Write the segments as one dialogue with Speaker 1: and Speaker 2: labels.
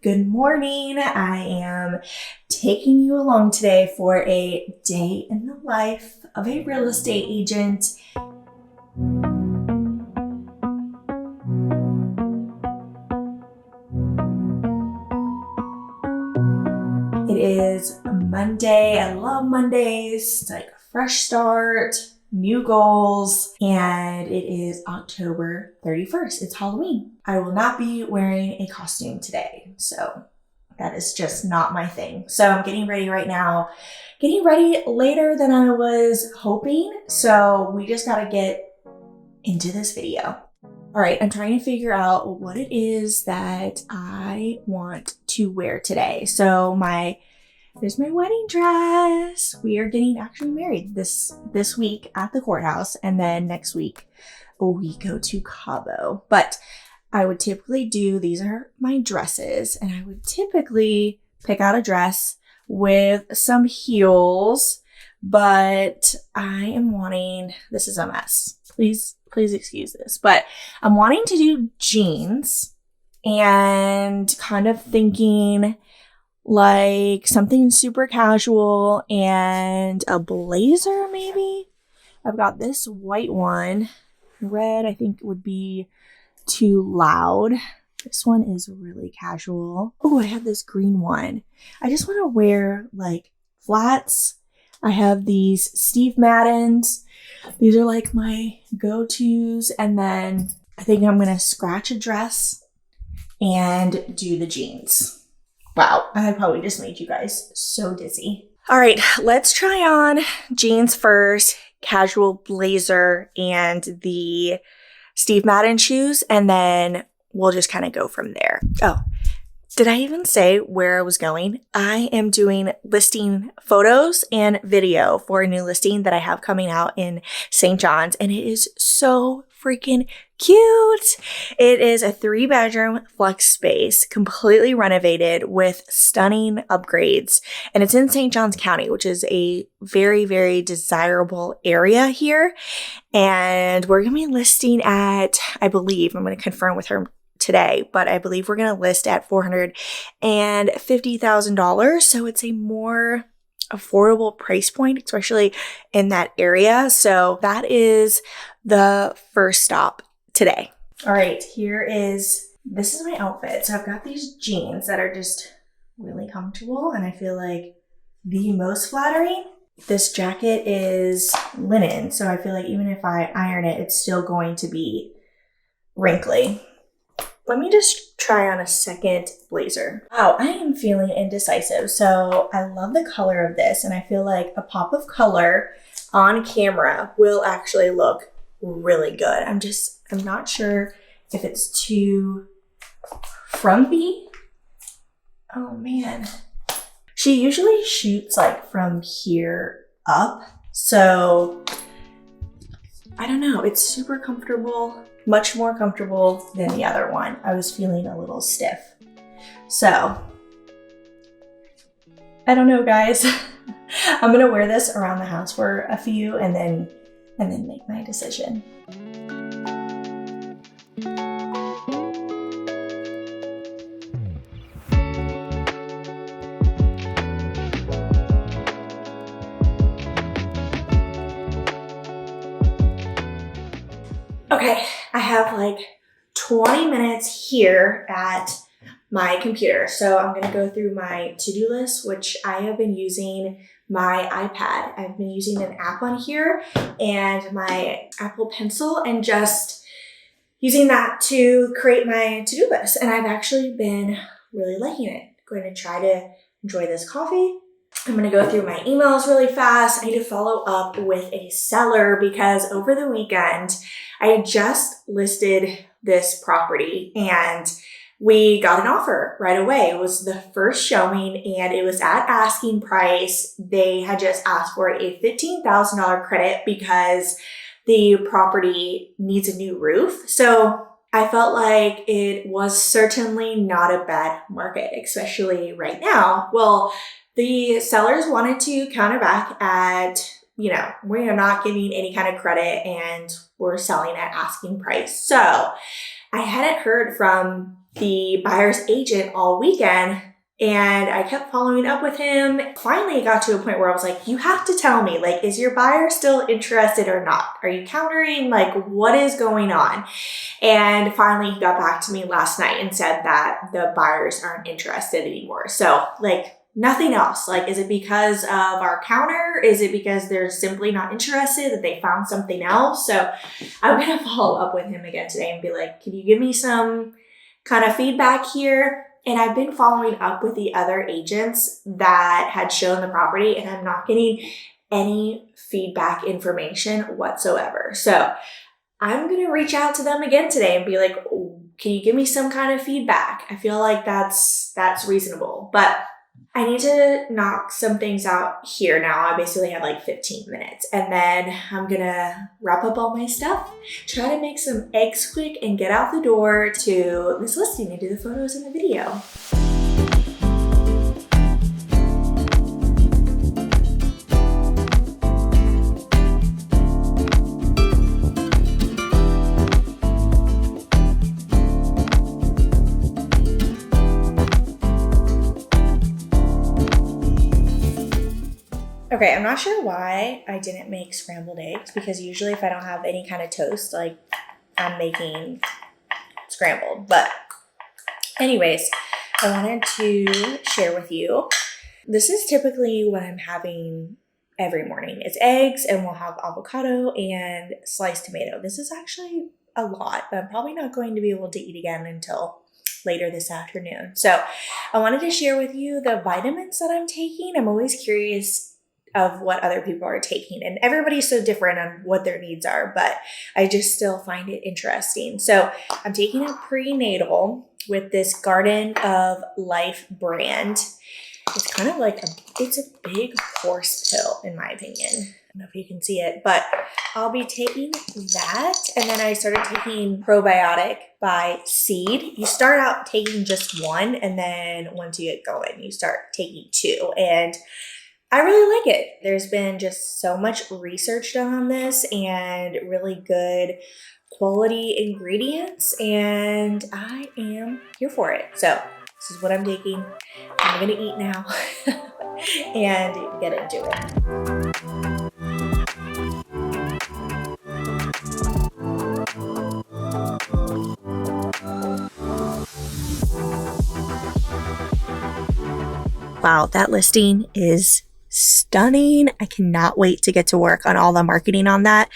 Speaker 1: Good morning. I am taking you along today for a day in the life of a real estate agent. It is Monday. I love Mondays. It's like a fresh start, new goals, and it is October 31st. It's Halloween. I will not be wearing a costume today, so that is just not my thing. So I'm getting ready right now, getting ready later than I was hoping. So we just got to get into this video. All right, I'm trying to figure out what it is that I want to wear today. So there's my wedding dress. We are getting actually married this week at the courthouse, and then next week we go to Cabo. But I would typically these are my dresses, and I would typically pick out a dress with some heels, but I am wanting, this is a mess. Please excuse this, but I'm wanting to do jeans and kind of thinking like something super casual and a blazer maybe. I've got this white one. Red I think would be too loud. This one is really casual. Oh, I have this green one. I just want to wear like flats. I have these Steve Maddens. These are like my go-tos. And then I think I'm going to scratch a dress and do the jeans. Wow, I probably just made you guys so dizzy. All right, let's try on jeans first, casual blazer, and the Steve Madden shoes, and then we'll just kind of go from there. Oh, did I even say where I was going? I am doing listing photos and video for a new listing that I have coming out in St. John's, and it is so freaking cute. It is a 3-bedroom flex space, completely renovated with stunning upgrades. And it's in St. Johns County, which is a very, very desirable area here. And we're going to be listing at, I believe, I'm going to confirm with her today, but I believe we're going to list at $450,000. So it's a more affordable price point, especially in that area. So that is the first stop today. All right, this is my outfit. So I've got these jeans that are just really comfortable and I feel like the most flattering. This jacket is linen, so I feel like even if I iron it, it's still going to be wrinkly. Let me just try on a second blazer. Wow, I am feeling indecisive. So I love the color of this, and I feel like a pop of color on camera will actually look really good. I'm not sure if it's too frumpy. Oh man. She usually shoots like from here up. So I don't know. It's super comfortable, much more comfortable than the other one. I was feeling a little stiff. So I don't know, guys. I'm going to wear this around the house for a few and then make my decision. Okay, I have like 20 minutes here at my computer. So I'm going to go through my to-do list, which I have been using my iPad. I've been using an app on here and my Apple Pencil and just using that to create my to-do list. And I've actually been really liking it. I'm going to try to enjoy this coffee. I'm going to go through my emails really fast. I need to follow up with a seller because over the weekend, I had just listed this property and we got an offer right away. It was the first showing and it was at asking price. They had just asked for a $15,000 credit because the property needs a new roof. So I felt like it was certainly not a bad market, especially right now. Well, the sellers wanted to counter back at, we are not giving any kind of credit and we're selling at asking price. So I hadn't heard from the buyer's agent all weekend, and I kept following up with him. Finally, it got to a point where I was like, you have to tell me, like, is your buyer still interested or not? Are you countering? Like, what is going on? And finally, he got back to me last night and said that the buyers aren't interested anymore. So, like, nothing else. Like, is it because of our counter? Is it because they're simply not interested, that they found something else? So I'm going to follow up with him again today and be like, can you give me some kind of feedback here? And I've been following up with the other agents that had shown the property, and I'm not getting any feedback information whatsoever. So I'm going to reach out to them again today and be like, can you give me some kind of feedback? I feel like that's reasonable, but I need to knock some things out here now. I basically have like 15 minutes, and then I'm gonna wrap up all my stuff, try to make some eggs quick, and get out the door to this listing and do the photos and the video. Okay, I'm not sure why I didn't make scrambled eggs, because usually if I don't have any kind of toast, like, I'm making scrambled. But anyways, I wanted to share with you, this is typically what I'm having every morning. It's eggs, and we'll have avocado and sliced tomato. This is actually a lot, but I'm probably not going to be able to eat again until later this afternoon. So I wanted to share with you the vitamins that I'm taking. I'm always curious of what other people are taking, and everybody's so different on what their needs are, but I just still find it interesting. So I'm taking a prenatal with this Garden of Life brand. It's kind of like it's a big horse pill in my opinion. I don't know if you can see it, but I'll be taking that. And then I started taking probiotic by Seed. You start out taking just one, and then once you get going, you start taking two. And I really like it. There's been just so much research done on this and really good quality ingredients, and I am here for it. So this is what I'm taking. I'm gonna eat now and get into it. Wow, that listing is stunning. I cannot wait to get to work on all the marketing on that.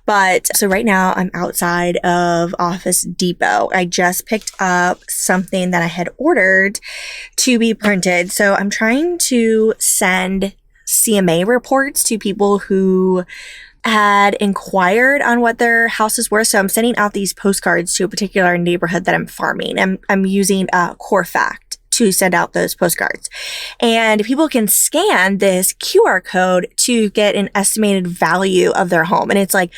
Speaker 1: But so right now I'm outside of Office Depot. I just picked up something that I had ordered to be printed. So I'm trying to send CMA reports to people who had inquired on what their houses were. So I'm sending out these postcards to a particular neighborhood that I'm farming. I'm using Corfact to send out those postcards. And people can scan this QR code to get an estimated value of their home. And it's like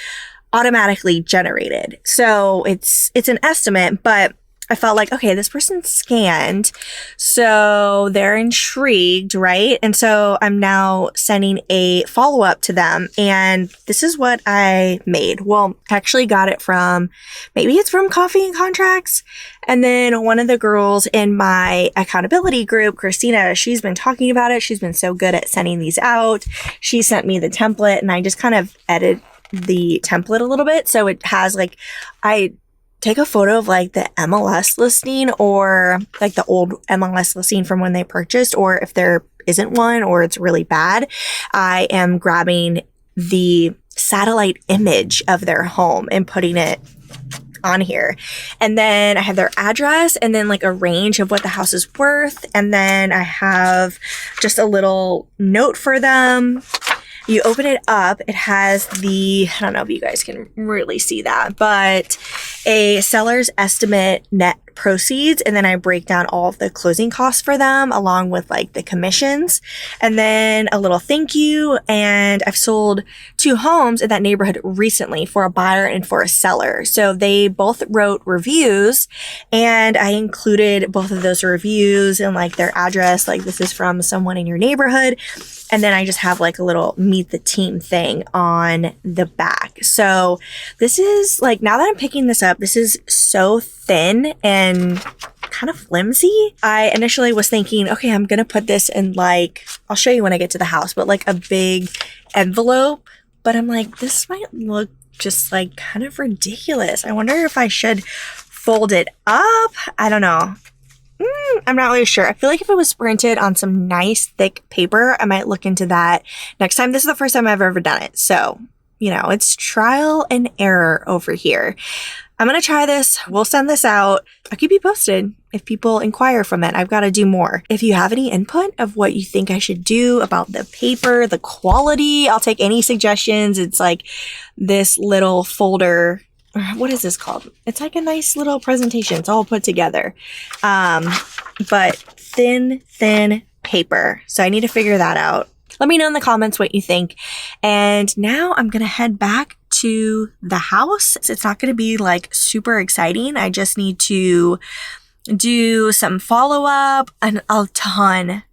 Speaker 1: automatically generated. So it's an estimate, but I felt like, okay, this person scanned, so they're intrigued, right? And so I'm now sending a follow-up to them, and this is what I made. Well, I actually got it from, maybe it's from Coffee and Contracts, and then one of the girls in my accountability group, Christina, she's been talking about it. She's been so good at sending these out. She sent me the template, and I just kind of edited the template a little bit, so it has like, I take a photo of like the MLS listing or like the old MLS listing from when they purchased, or if there isn't one or it's really bad, I am grabbing the satellite image of their home and putting it on here. And then I have their address and then like a range of what the house is worth. And then I have just a little note for them. You open it up, it has the, I don't know if you guys can really see that, but a seller's estimate net proceeds. And then I break down all of the closing costs for them along with like the commissions, and then a little thank you. And I've sold 2 homes in that neighborhood recently for a buyer and for a seller. So they both wrote reviews, and I included both of those reviews and like their address, like this is from someone in your neighborhood. And then I just have like a little meet the team thing on the back. So this is like, now that I'm picking this up, this is so thin and kind of flimsy. I initially was thinking, okay, I'm going to put this in like, I'll show you when I get to the house, but like a big envelope. But I'm like, this might look just like kind of ridiculous. I wonder if I should fold it up. I don't know. I'm not really sure. I feel like if it was printed on some nice thick paper, I might look into that next time. This is the first time I've ever done it. So, you know, it's trial and error over here. I'm going to try this. We'll send this out. I'll keep you posted if people inquire from it. I've got to do more. If you have any input of what you think I should do about the paper, the quality, I'll take any suggestions. It's like this little folder. What is this called? It's like a nice little presentation. It's all put together. But thin paper. So I need to figure that out. Let me know in the comments what you think. And now I'm going to head back to the house. It's not going to be like super exciting. I just need to do some follow-up and a ton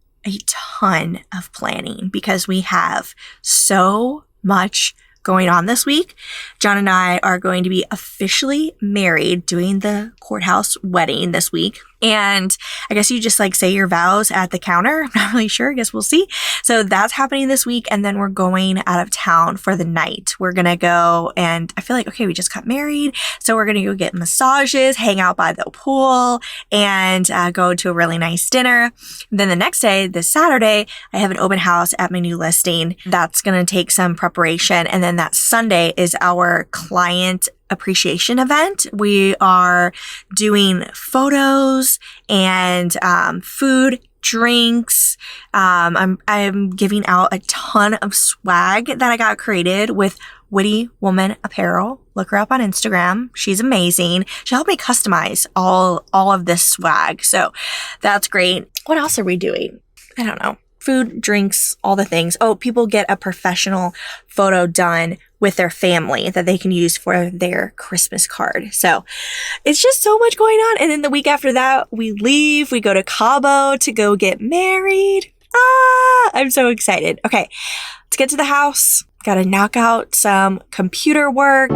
Speaker 1: of planning because we have so much going on this week. John and I are going to be officially married, doing the courthouse wedding this week. And I guess you just like say your vows at the counter. I'm not really sure. I guess we'll see. So that's happening this week. And then we're going out of town for the night. We're going to go and I feel like, okay, we just got married. So we're going to go get massages, hang out by the pool and go to a really nice dinner. Then the next day, this Saturday, I have an open house at my new listing. That's going to take some preparation. And then that Sunday is our client appreciation event. We are doing photos and food, drinks. I'm giving out a ton of swag that I got created with Witty Woman Apparel. Look her up on Instagram. She's amazing. She helped me customize all of this swag. So that's great. What else are we doing? I don't know. Food, drinks, all the things. Oh, people get a professional photo done with their family that they can use for their Christmas card. So it's just so much going on. And then the week after that, we leave. We go to Cabo to go get married. I'm so excited. Okay, let's get to the house. Got to knock out some computer work.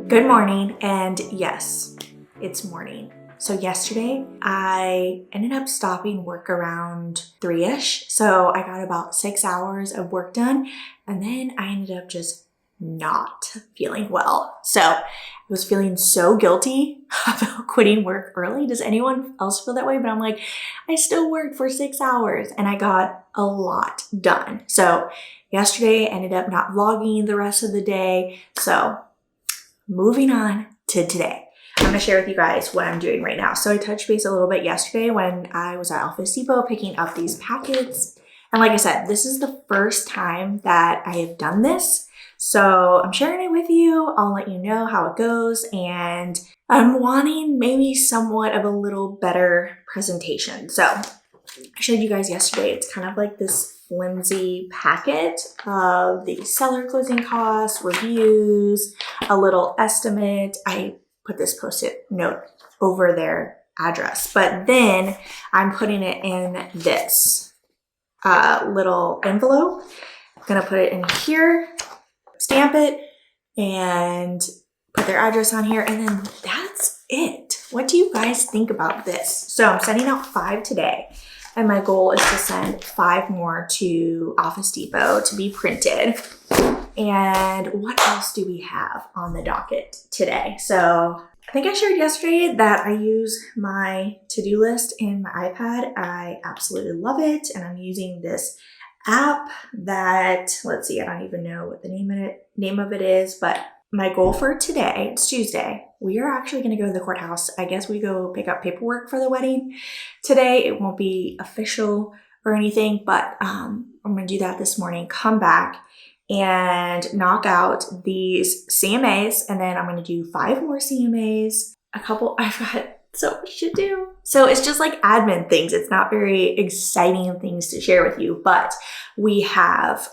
Speaker 1: Good morning. And yes, it's morning. So yesterday, I ended up stopping work around 3-ish. So I got about 6 hours of work done. And then I ended up just not feeling well. So I was feeling so guilty about quitting work early. Does anyone else feel that way? But I'm like, I still worked for 6 hours and I got a lot done. So yesterday I ended up not vlogging the rest of the day. So moving on to today. I'm going to share with you guys what I'm doing right now. So I touched base a little bit yesterday when I was at Office Depot picking up these packets. And like I said, this is the first time that I have done this. So I'm sharing it with you. I'll let you know how it goes. And I'm wanting maybe somewhat of a little better presentation. So I showed you guys yesterday. It's kind of like this flimsy packet of the seller closing costs, reviews, a little estimate. I put this Post-it note over their address, but then I'm putting it in this little envelope. I'm gonna put it in here, stamp it, and put their address on here, and then that's it. What do you guys think about this? So I'm sending out 5 today, and my goal is to send 5 more to Office Depot to be printed. And what else do we have on the docket today? So I think I shared yesterday that I use my to-do list in my iPad. I absolutely love it. And I'm using this app that, let's see, I don't even know what the name of it is, but my goal for today, it's Tuesday, we are actually going to go to the courthouse. I guess we go pick up paperwork for the wedding today. It won't be official or anything, but I'm going to do that this morning, come back and knock out these CMAs, and then I'm going to do 5 more CMAs, I've got so much to do. So it's just like admin things. It's not very exciting things to share with you, but we have,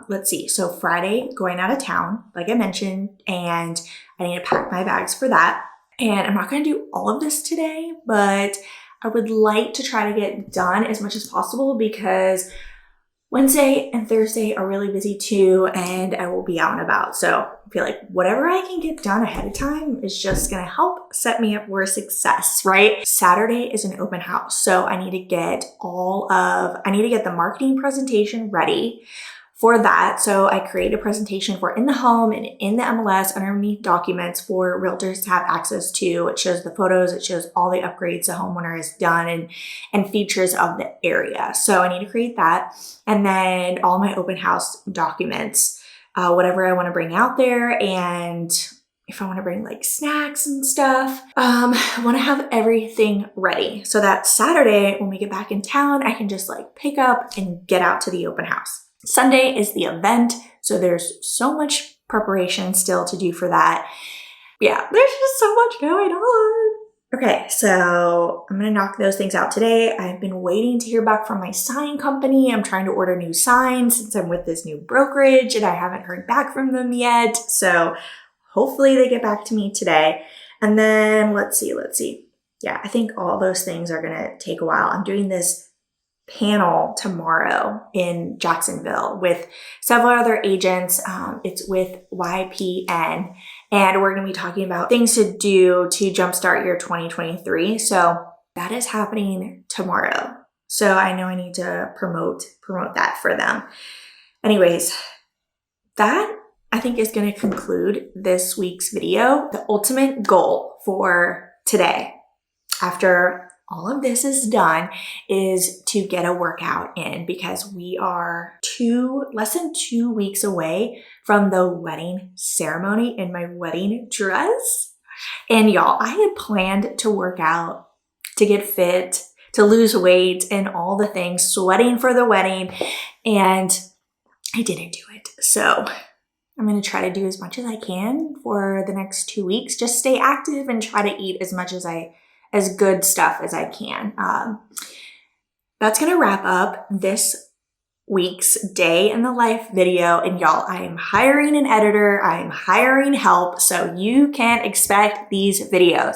Speaker 1: let's see. So Friday, going out of town, like I mentioned, and I need to pack my bags for that. And I'm not going to do all of this today, but I would like to try to get done as much as possible because Wednesday and Thursday are really busy too, and I will be out and about. So I feel like whatever I can get done ahead of time is just gonna help set me up for success, right? Saturday is an open house. So I need to get the marketing presentation ready for that. So I create a presentation for in the home and in the MLS underneath documents for realtors to have access to. It shows the photos, it shows all the upgrades the homeowner has done and features of the area. So I need to create that. And then all my open house documents, whatever I want to bring out there, and if I want to bring like snacks and stuff, I want to have everything ready so that Saturday when we get back in town, I can just like pick up and get out to the open house. Sunday is the event, so there's so much preparation still to do for that. Yeah, there's just so much going on. Okay, so I'm gonna knock those things out today. I've been waiting to hear back from my sign company. I'm trying to order new signs since I'm with this new brokerage and I haven't heard back from them yet. So hopefully they get back to me today. And then let's see. Yeah, I think all those things are gonna take a while. I'm doing this panel tomorrow in Jacksonville with several other agents. It's with YPN, and we're going to be talking about things to do to jumpstart your 2023. So that is happening tomorrow. So I know I need to promote that for them. Anyways, that I think is going to conclude this week's video. The ultimate goal for today, after all of this is done, is to get a workout in, because we are less than 2 weeks away from the wedding ceremony in my wedding dress. And y'all, I had planned to work out, to get fit, to lose weight and all the things, sweating for the wedding, and I didn't do it. So I'm going to try to do as much as I can for the next 2 weeks, just stay active and try to eat as good stuff as I can. That's gonna wrap up this week's day in the life video. And y'all, I am hiring an editor, I am hiring help, so you can expect these videos.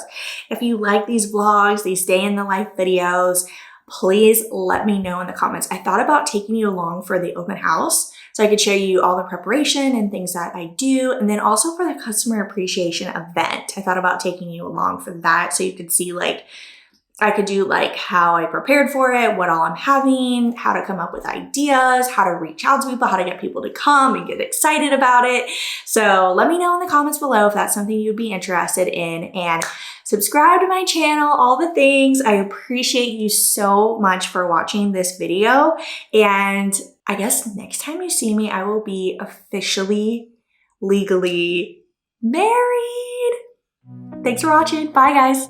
Speaker 1: If you like these vlogs, these day in the life videos, please let me know in the comments. I thought about taking you along for the open house so I could show you all the preparation and things that I do. And then also for the customer appreciation event, I thought about taking you along for that so you could see, like, I could do like how I prepared for it, what all I'm having, how to come up with ideas, how to reach out to people, how to get people to come and get excited about it. So let me know in the comments below if that's something you'd be interested in, and subscribe to my channel, all the things. I appreciate you so much for watching this video. And I guess next time you see me, I will be officially, legally married. Thanks for watching. Bye, guys.